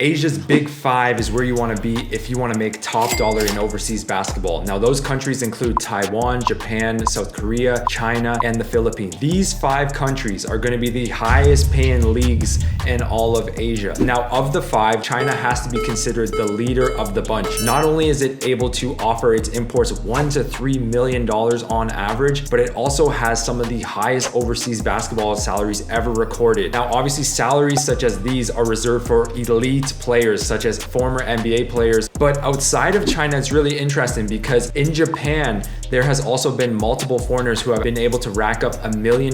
Asia's big five is where you want to be if you want to make top dollar in overseas basketball. Now, those countries include Taiwan, Japan, South Korea, China, and the Philippines. These 5 countries are going to be the highest paying leagues in all of Asia. Now, of the 5, China has to be considered the leader of the bunch. Not only is it able to offer its imports $1 to $3 million on average, but it also has some of the highest overseas basketball salaries ever recorded. Now, obviously, salaries such as these are reserved for elite players such as former NBA players. But outside of China, it's really interesting because in Japan, there has also been multiple foreigners who have been able to rack up $1 million.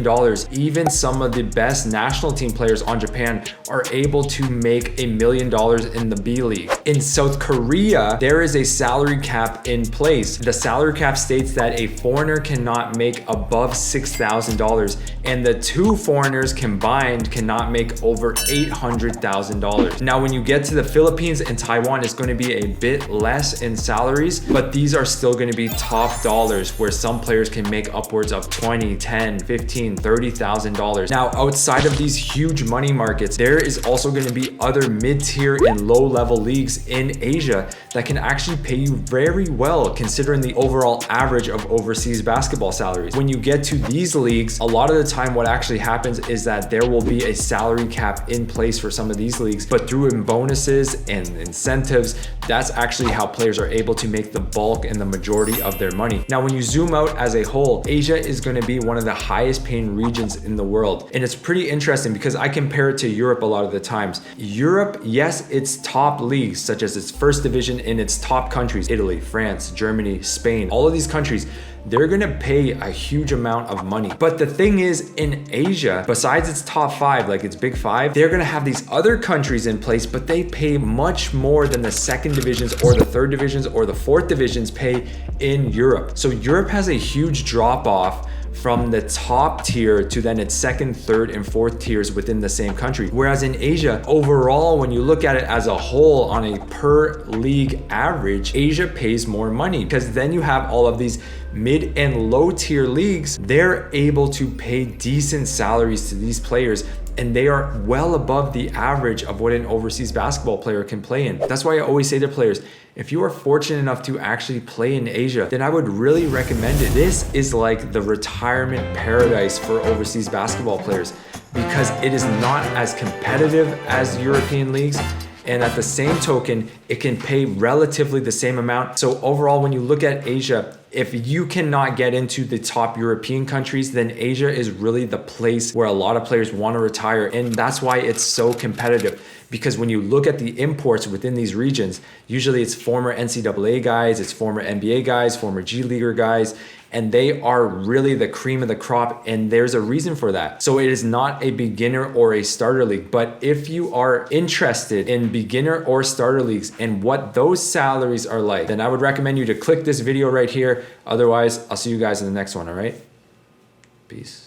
Even some of the best national team players on Japan are able to make $1 million in the B.League. In South Korea, there is a salary cap in place. The salary cap states that a foreigner cannot make above $6,000 and the 2 foreigners combined cannot make over $800,000. Now, when you get to the Philippines and Taiwan, it's going to be a bit less in salaries, but these are still going to be top dollars where some players can make upwards of $20, $10, $15, $30,000. Now, outside of these huge money markets, there is also going to be other mid-tier and low-level leagues in Asia that can actually pay you very well considering the overall average of overseas basketball salaries. When you get to these leagues, a lot of the time what actually happens is that there will be a salary cap in place for some of these leagues, but through bonuses and incentives, that's actually how players are able to make the bulk and the majority of their money. Now, when you zoom out as a whole, Asia is going to be one of the highest paying regions in the world. And it's pretty interesting because I compare it to Europe a lot of the times. Europe, yes, its top leagues, such as its first division in its top countries, Italy, France, Germany, Spain, all of these countries, they're gonna pay a huge amount of money. But the thing is, in Asia, besides its top 5, like its big 5, they're gonna have these other countries in place, but they pay much more than the 2nd divisions or the 3rd divisions or the 4th divisions pay in Europe. So Europe has a huge drop off from the top tier to then its 2nd, 3rd, and 4th tiers within the same country. Whereas in Asia, overall, when you look at it as a whole on a per league average, Asia pays more money because then you have all of these mid and low tier leagues. They're able to pay decent salaries to these players, and they are well above the average of what an overseas basketball player can play in. That's why I always say to players, if you are fortunate enough to actually play in Asia, then I would really recommend it. This is like the retirement paradise for overseas basketball players because it is not as competitive as European leagues. And at the same token, it can pay relatively the same amount. So overall, when you look at Asia, if you cannot get into the top European countries, then Asia is really the place where a lot of players want to retire. And that's why it's so competitive. Because when you look at the imports within these regions, usually it's former NCAA guys, it's former NBA guys, former G Leaguer guys, and they are really the cream of the crop, and there's a reason for that. So it is not a beginner or a starter league, but if you are interested in beginner or starter leagues and what those salaries are like, then I would recommend you to click this video right here. Otherwise, I'll see you guys in the next one, all right? Peace.